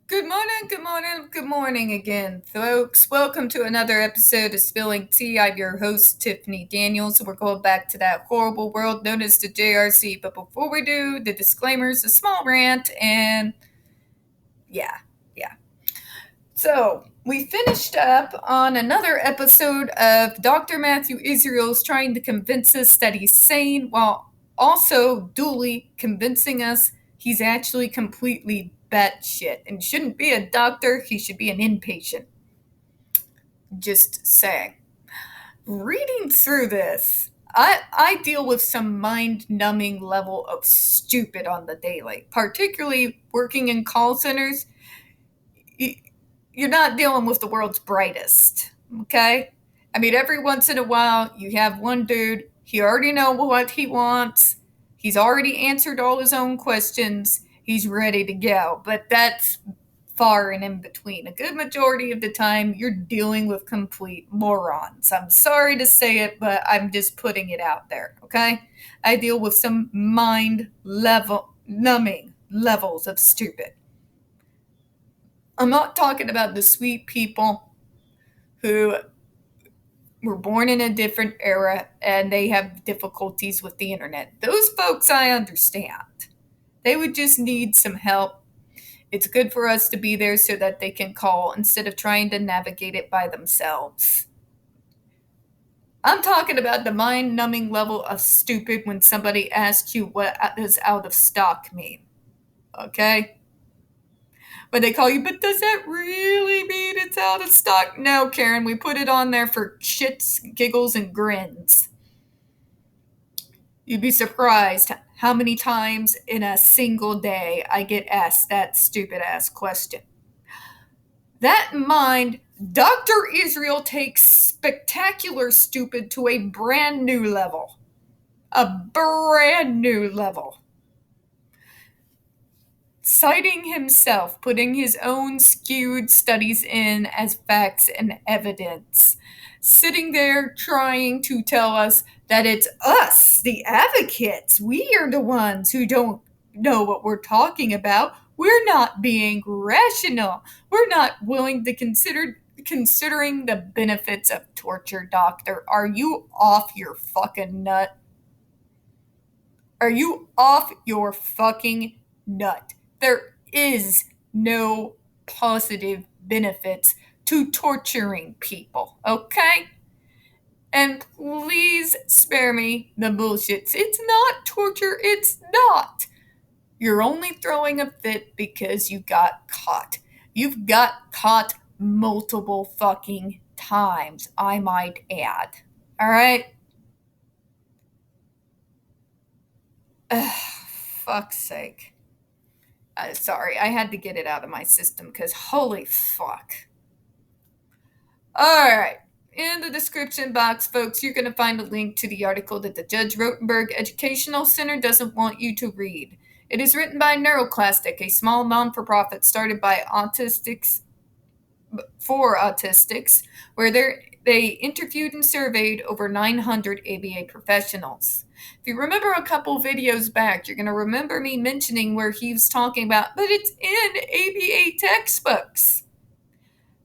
Good morning, good morning, good morning again, folks. Welcome to another episode of Spilling Tea. I'm your host, Tiffany Daniels. We're going back to that horrible world known as the JRC. But before we do, the disclaimers, a small rant, and yeah. So, we finished up on another episode of Dr. Matthew Israel's trying to convince us that he's sane while also duly convincing us he's actually completely batshit and shouldn't be a doctor, he should be an inpatient. Just saying. Reading through this, I deal with some mind numbing level of stupid on the daily, particularly working in call centers. You're not dealing with the world's brightest, okay? I mean, every once in a while, you have one dude, he already knows what he wants, he's already answered all his own questions, he's ready to go. But that's far and in between. A good majority of the time, you're dealing with complete morons. I'm sorry to say it, but I'm just putting it out there, okay? I deal with some numbing levels of stupid. I'm not talking about the sweet people who were born in a different era and they have difficulties with the internet. Those folks I understand. They would just need some help. It's good for us to be there so that they can call instead of trying to navigate it by themselves. I'm talking about the mind numbing level of stupid when somebody asks you what does out of stock mean. Okay? When they call you, but does that really mean it's out of stock? No, Karen, we put it on there for shits, giggles, and grins. You'd be surprised how many times in a single day I get asked that stupid ass question. That in mind, Dr. Israel takes spectacular stupid to a brand new level. A brand new level. Citing himself, putting his own skewed studies in as facts and evidence. Sitting there trying to tell us that it's us, the advocates. We are the ones who don't know what we're talking about. We're not being rational. We're not willing to considering the benefits of torture, doctor. Are you off your fucking nut? Are you off your fucking nut? There is no positive benefits to torturing people, okay? And please spare me the bullshit. It's not torture, it's not. You're only throwing a fit because you got caught. You've got caught multiple fucking times, I might add. Alright? Fuck's sake. Sorry, I had to get it out of my system because holy fuck. Alright, in the description box, folks, you're going to find a link to the article that the Judge Rotenberg Educational Center doesn't want you to read. It is written by NeuroClastic, a small non-for-profit started by autistics for autistics, where they interviewed and surveyed over 900 ABA professionals. If you remember a couple videos back, you're going to remember me mentioning where he was talking about, but it's in ABA textbooks.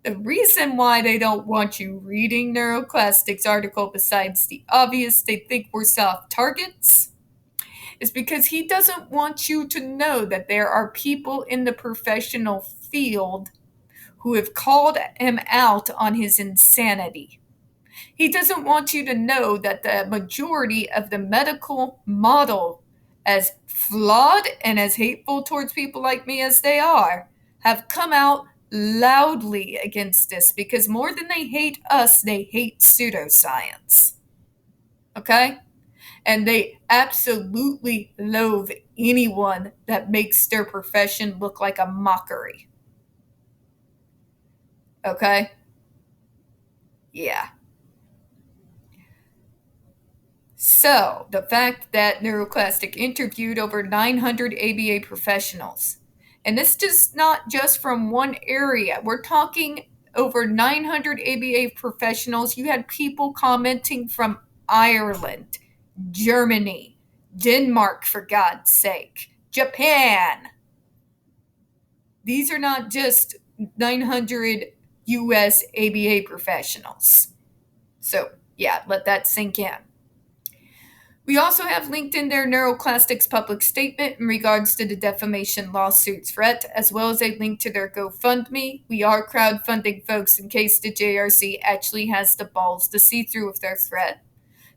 The reason why they don't want you reading NeuroClastic's article, besides the obvious they think we're soft targets, is because he doesn't want you to know that there are people in the professional field who have called him out on his insanity. He doesn't want you to know that the majority of the medical model, as flawed and as hateful towards people like me as they are, have come out loudly against this because more than they hate us, they hate pseudoscience. Okay? And they absolutely loathe anyone that makes their profession look like a mockery. Okay? Yeah. So, the fact that NeuroClastic interviewed over 900 ABA professionals, and this is not just from one area, we're talking over 900 ABA professionals. You had people commenting from Ireland, Germany, Denmark, for God's sake, Japan. These are not just 900 US ABA professionals. So, yeah, let that sink in. We also have linked in there NeuroClastic's public statement in regards to the defamation lawsuit threat, as well as a link to their GoFundMe. We are crowdfunding folks in case the JRC actually has the balls to see through with their threat.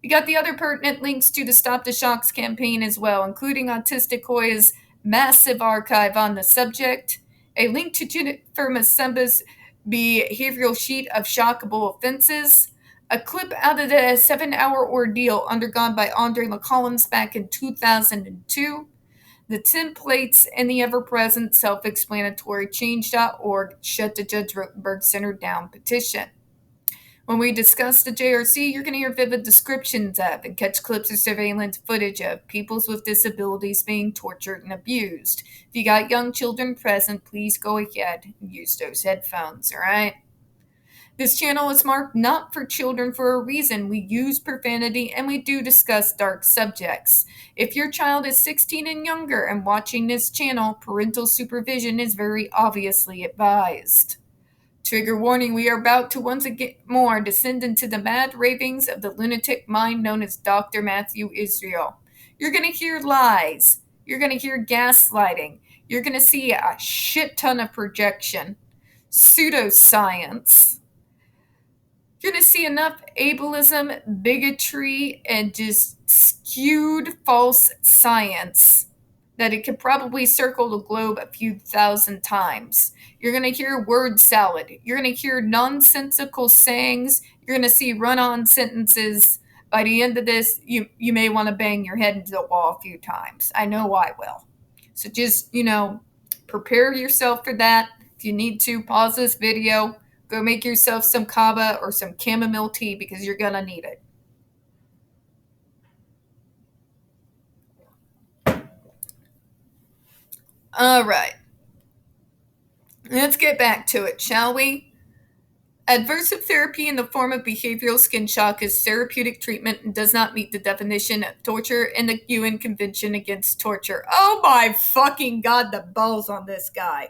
We got the other pertinent links to the Stop the Shocks campaign as well, including Autistic Hoya's massive archive on the subject, a link to Jennifer Masemba's behavioral sheet of shockable offenses, a clip out of the 7-hour ordeal undergone by Andre McCollums back in 2002, the templates, and the ever-present self-explanatory change.org Shut the Judge Rotenberg Center Down petition. When we discuss the JRC, you're going to hear vivid descriptions of and catch clips of surveillance footage of peoples with disabilities being tortured and abused. If you got young children present, please go ahead and use those headphones, all right? This channel is marked not for children for a reason. We use profanity and we do discuss dark subjects. If your child is 16 and younger and watching this channel, parental supervision is very obviously advised. Trigger warning, we are about to once again more descend into the mad ravings of the lunatic mind known as Dr. Matthew Israel. You're going to hear lies. You're going to hear gaslighting. You're going to see a shit ton of projection, pseudoscience. You're going to see enough ableism, bigotry, and just skewed false science that it could probably circle the globe a few thousand times. You're going to hear word salad. You're going to hear nonsensical sayings. You're going to see run-on sentences. By the end of this, you may want to bang your head into the wall a few times. I know I will. So just, prepare yourself for that. If you need to, pause this video. Go make yourself some kava or some chamomile tea because you're going to need it. All right. Let's get back to it, shall we? Adversive therapy in the form of behavioral skin shock is therapeutic treatment and does not meet the definition of torture in the UN Convention Against Torture. Oh my fucking God, the balls on this guy.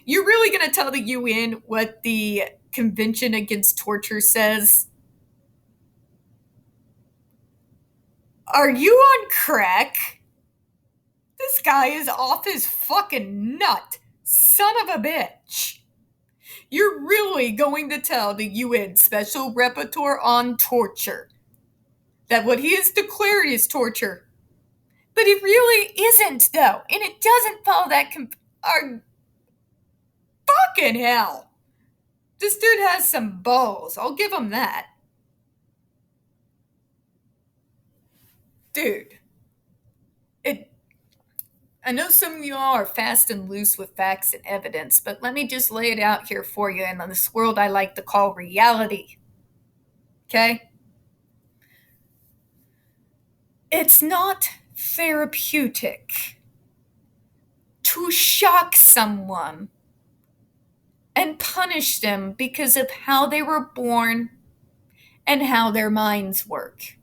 You're really going to tell the UN what the Convention Against Torture says? Are you on crack? This guy is off his fucking nut. Son of a bitch. You're really going to tell the UN Special Rapporteur on Torture that what he has declared is torture. But it really isn't, though. And it doesn't follow that fucking hell. This dude has some balls. I'll give him that. Dude. I know some of you all are fast and loose with facts and evidence, but let me just lay it out here for you in this world I like to call reality. Okay? It's not therapeutic to shock someone and punish them because of how they were born and how their minds work.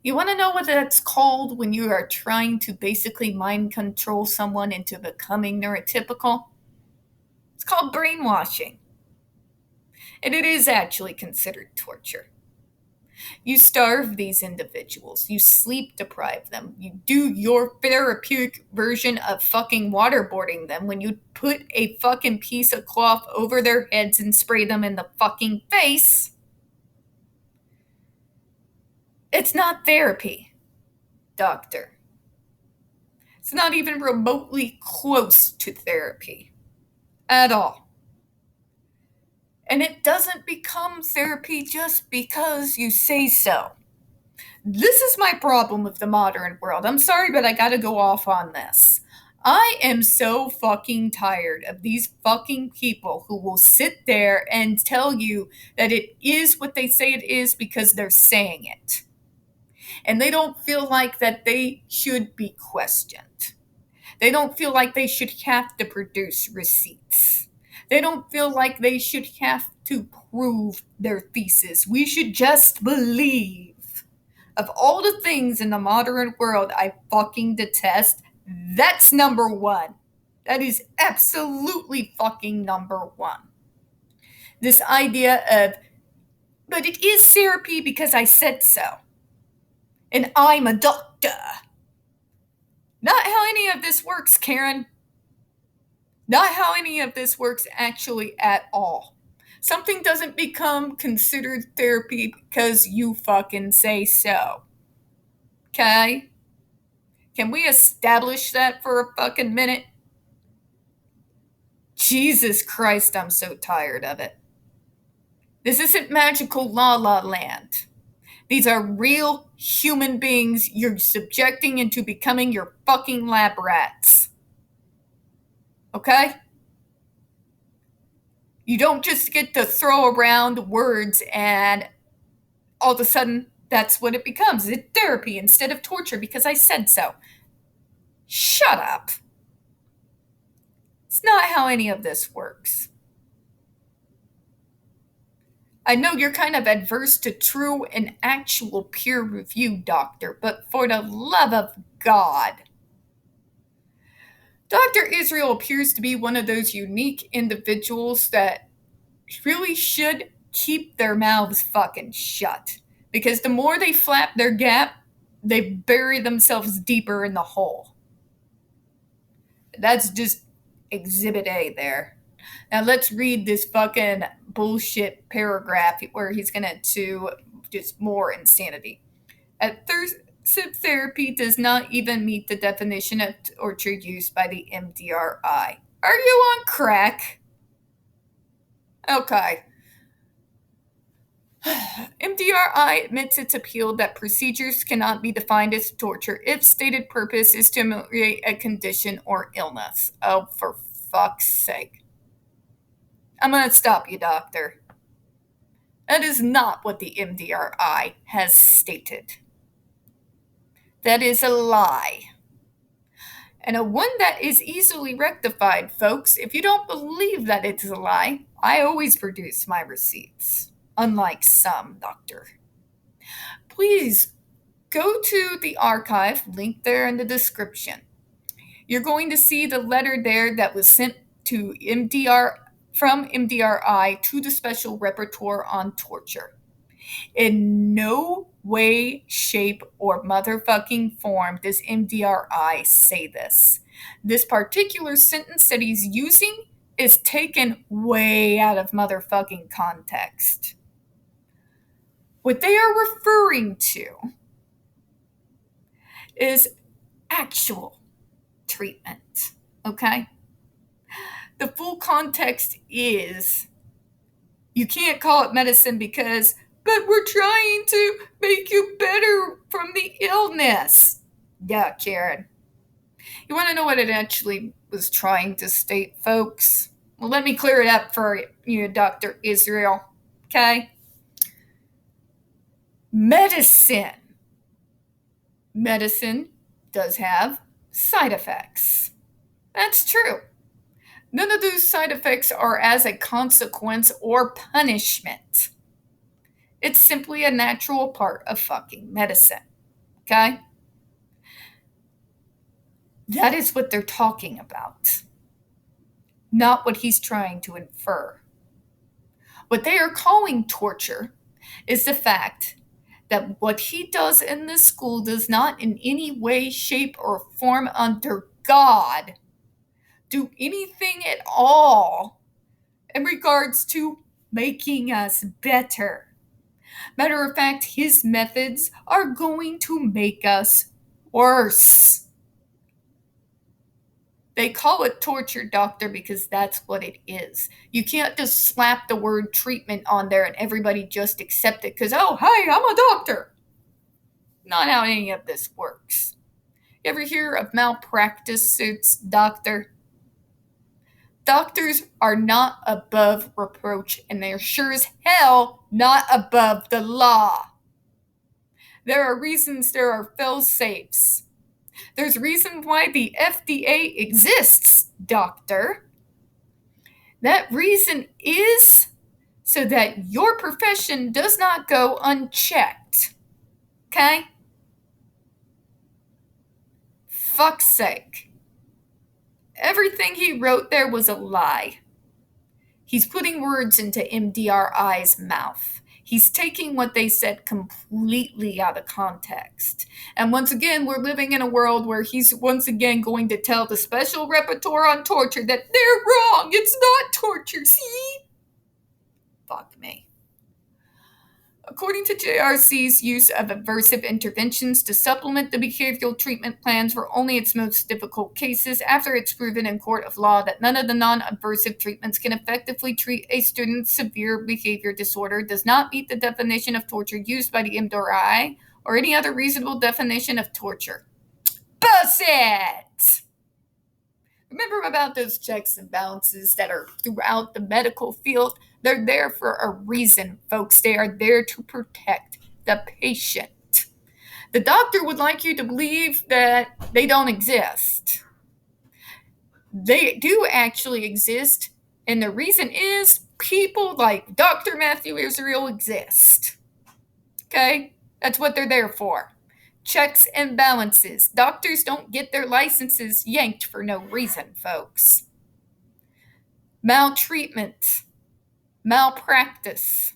You want to know what that's called when you are trying to basically mind control someone into becoming neurotypical? It's called brainwashing. And it is actually considered torture. You starve these individuals. You sleep deprive them. You do your therapeutic version of fucking waterboarding them when you put a fucking piece of cloth over their heads and spray them in the fucking face. It's not therapy, doctor. It's not even remotely close to therapy at all. And it doesn't become therapy just because you say so. This is my problem with the modern world. I'm sorry, but I gotta go off on this. I am so fucking tired of these fucking people who will sit there and tell you that it is what they say it is because they're saying it. And they don't feel like that they should be questioned. They don't feel like they should have to produce receipts. They don't feel like they should have to prove their thesis. We should just believe. Of all the things in the modern world I fucking detest, that's number one. That is absolutely fucking number one. This idea of, but it is therapy because I said so. And I'm a doctor. Not how any of this works, Karen. Not how any of this works actually at all. Something doesn't become considered therapy because you fucking say so. Okay? Can we establish that for a fucking minute? Jesus Christ, I'm so tired of it. This isn't magical la la land. These are real human beings you're subjecting into becoming your fucking lab rats. Okay? You don't just get to throw around words and all of a sudden that's what it becomes. It's therapy instead of torture because I said so. Shut up. It's not how any of this works. I know you're kind of adverse to true and actual peer review, doctor, but for the love of God. Dr. Israel appears to be one of those unique individuals that really should keep their mouths fucking shut. Because the more they flap their gap, they bury themselves deeper in the hole. That's just exhibit A there. Now let's read this fucking bullshit paragraph where he's gonna to just more insanity. Therapy does not even meet the definition of torture used by the MDRI. Are you on crack? Okay. MDRI admits its appeal that procedures cannot be defined as torture if stated purpose is to ameliorate a condition or illness. Oh, for fuck's sake. I'm going to stop you, doctor. That is not what the MDRI has stated. That is a lie. And a one that is easily rectified, folks. If you don't believe that it's a lie, I always produce my receipts. Unlike some, doctor. Please go to the archive, link there in the description. You're going to see the letter there that was sent to from MDRI to the Special Rapporteur on Torture. In no way, shape, or motherfucking form does MDRI say this. This particular sentence that he's using is taken way out of motherfucking context. What they are referring to is actual treatment, okay? The full context is you can't call it medicine because, but we're trying to make you better from the illness. Yeah, Karen. You want to know what it actually was trying to state, folks? Well, let me clear it up for you, Dr. Israel, okay? Medicine does have side effects. That's true. None of those side effects are as a consequence or punishment. It's simply a natural part of fucking medicine. Okay? That is what they're talking about. Not what he's trying to infer. What they are calling torture is the fact that what he does in this school does not in any way, shape, or form under God do anything at all in regards to making us better. Matter of fact, his methods are going to make us worse. They call it torture, doctor, because that's what it is. You can't just slap the word treatment on there and everybody just accept it because, oh, hey, I'm a doctor. Not how any of this works. You ever hear of malpractice suits, doctor? Doctors are not above reproach, and they're sure as hell not above the law. There are reasons there are fail-safes. There's a reason why the FDA exists, doctor. That reason is so that your profession does not go unchecked. Okay? Fuck's sake. Everything he wrote there was a lie. He's putting words into MDRI's mouth. He's taking what they said completely out of context. And once again, we're living in a world where he's once again going to tell the special rapporteur on torture that they're wrong. It's not torture. See? Fuck me. According to JRC's use of aversive interventions to supplement the behavioral treatment plans for only its most difficult cases after it's proven in court of law that none of the non-aversive treatments can effectively treat a student's severe behavior disorder does not meet the definition of torture used by the MDRI or any other reasonable definition of torture. Bullshit! Remember about those checks and balances that are throughout the medical field? They're there for a reason, folks. They are there to protect the patient. The doctor would like you to believe that they don't exist. They do actually exist, and the reason is people like Dr. Matthew Israel exist. Okay? That's what they're there for. Checks and balances. Doctors don't get their licenses yanked for no reason, folks. Maltreatment, malpractice.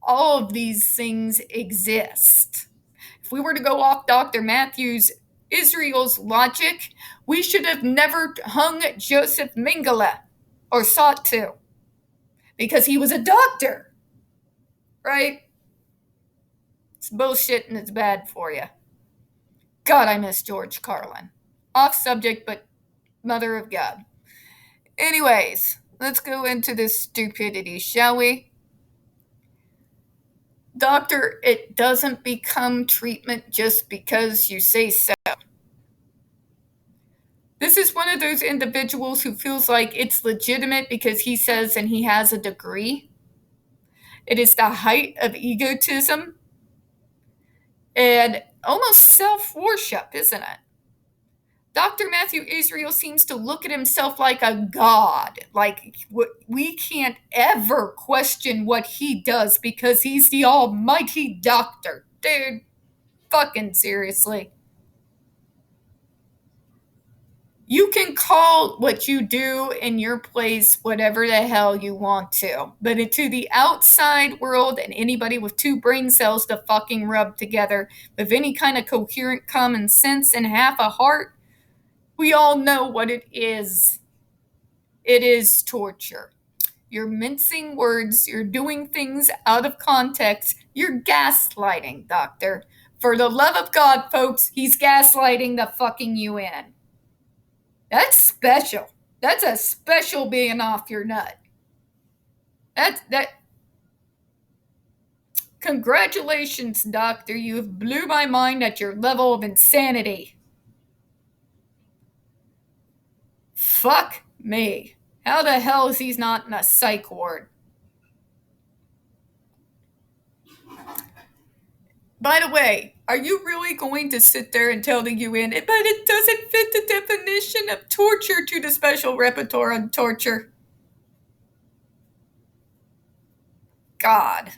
All of these things exist. If we were to go off Dr. Matthews Israel's logic, we should have never hung Joseph Mengele, or sought to, because he was a doctor, right? It's bullshit and it's bad for you. God, I miss George Carlin. Off subject, but mother of God. Anyways, let's go into this stupidity, shall we? Doctor, it doesn't become treatment just because you say so. This is one of those individuals who feels like it's legitimate because he says and he has a degree. It is the height of egotism and almost self-worship, isn't it? Dr. Matthew Israel seems to look at himself like a god. Like, we can't ever question what he does because he's the almighty doctor. Dude, fucking seriously. You can call what you do in your place whatever the hell you want to. But to the outside world and anybody with two brain cells to fucking rub together with any kind of coherent common sense and half a heart, we all know what it is. It is torture. You're mincing words. You're doing things out of context. You're gaslighting, doctor. For the love of God, folks, he's gaslighting the fucking UN. That's special. That's a special being off your nut. That. Congratulations, doctor. You've blew my mind at your level of insanity. Fuck me. How the hell is he not in a psych ward? By the way, are you really going to sit there and tell the UN, but it doesn't fit the definition of torture to the special rapporteur on torture? God.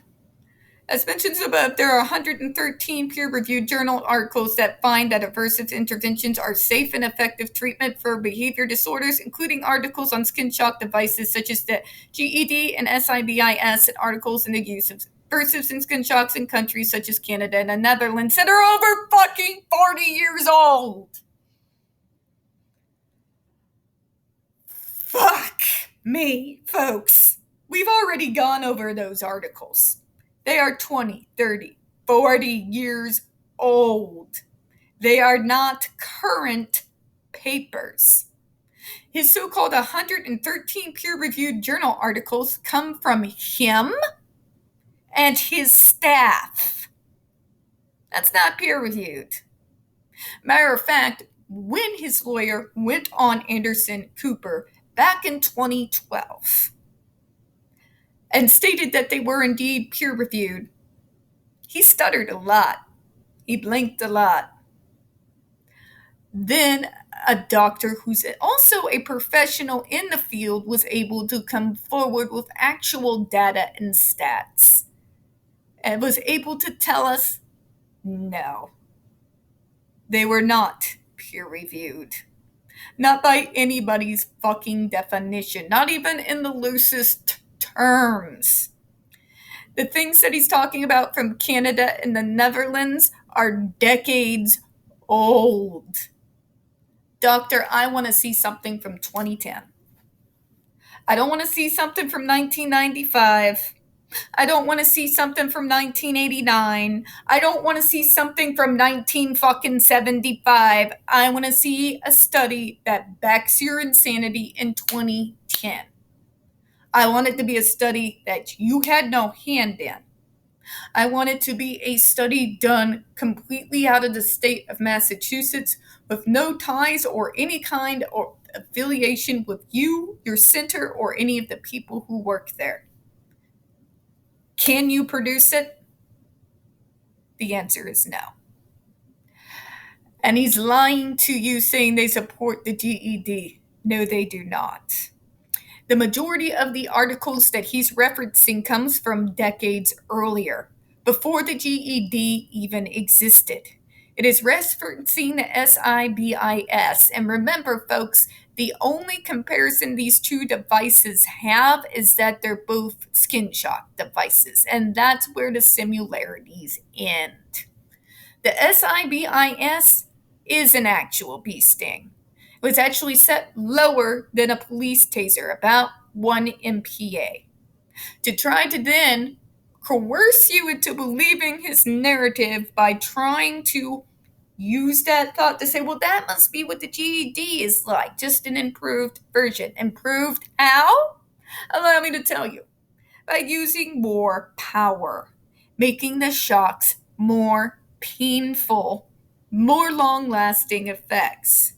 As mentioned above, there are 113 peer-reviewed journal articles that find that aversive interventions are safe and effective treatment for behavior disorders, including articles on skin shock devices such as the GED and SIBIS, and articles in the use of aversives and skin shocks in countries such as Canada and the Netherlands that are over fucking 40 years old. Fuck me, folks. We've already gone over those articles. They are 20, 30, 40 years old. They are not current papers. His so-called 113 peer-reviewed journal articles come from him and his staff. That's not peer-reviewed. Matter of fact, when his lawyer went on Anderson Cooper back in 2012 and stated that they were indeed peer-reviewed, he stuttered a lot. He blinked a lot. Then a doctor who's also a professional in the field was able to come forward with actual data and stats and was able to tell us, no, they were not peer-reviewed. Not by anybody's fucking definition, not even in the loosest terms. The things that he's talking about from Canada and the Netherlands are decades old. Doctor, I want to see something from 2010. I don't want to see something from 1995. I don't want to see something from 1989. I don't want to see something from 1975. I want to see a study that backs your insanity in 2010. I want it to be a study that you had no hand in. I want it to be a study done completely out of the state of Massachusetts with no ties or any kind of affiliation with you, your center, or any of the people who work there. Can you produce it? The answer is no. And he's lying to you saying they support the GED. No, they do not. The majority of the articles that he's referencing comes from decades earlier, before the GED even existed. It is referencing the SIBIS. And remember, folks, the only comparison these two devices have is that they're both skin shock devices. And that's where the similarities end. The SIBIS is an actual bee sting. It was actually set lower than a police taser, about 1 MPA, to try to then coerce you into believing his narrative by trying to use that thought to say, well, that must be what the GED is like, just an improved version. Improved how? Allow me to tell you. By using more power, making the shocks more painful, more long-lasting effects.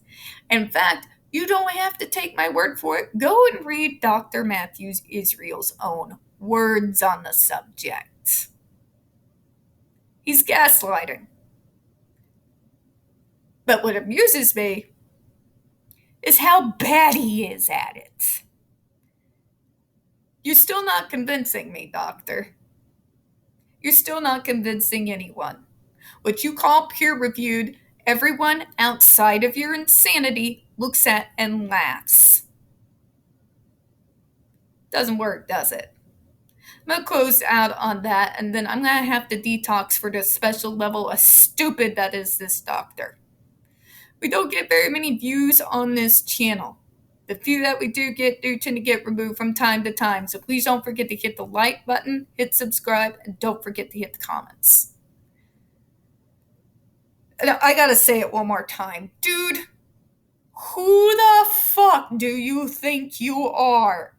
In fact, you don't have to take my word for it. Go and read Dr. Matthews Israel's own words on the subject. He's gaslighting. But what amuses me is how bad he is at it. You're still not convincing me, doctor. You're still not convincing anyone. What you call peer-reviewed, everyone outside of your insanity looks at and laughs. Doesn't work, does it? I'm going to close out on that, and then I'm going to have to detox for the special level of stupid that is this doctor. We don't get very many views on this channel. The few that we do tend to get removed from time to time, so please don't forget to hit the like button, hit subscribe, and don't forget to hit the comments. I gotta say it one more time. Dude, who the fuck do you think you are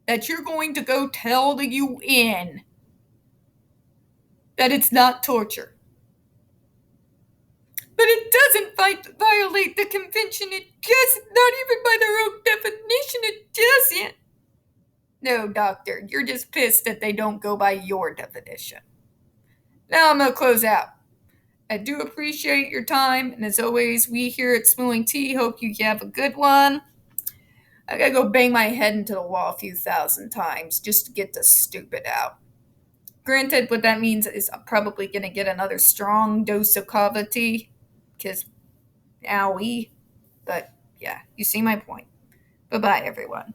that you're going to go tell the UN that it's not torture? But it doesn't violate the convention. It just, not even by their own definition, it doesn't. No, doctor, you're just pissed that they don't go by your definition. Now I'm going to close out. I do appreciate your time, and as always, we here at Spilling Tea hope you have a good one. I gotta go bang my head into the wall a few thousand times just to get this stupid out. Granted, what that means is I'm probably gonna get another strong dose of kava tea, because owie. But yeah, you see my point. Bye-bye, everyone.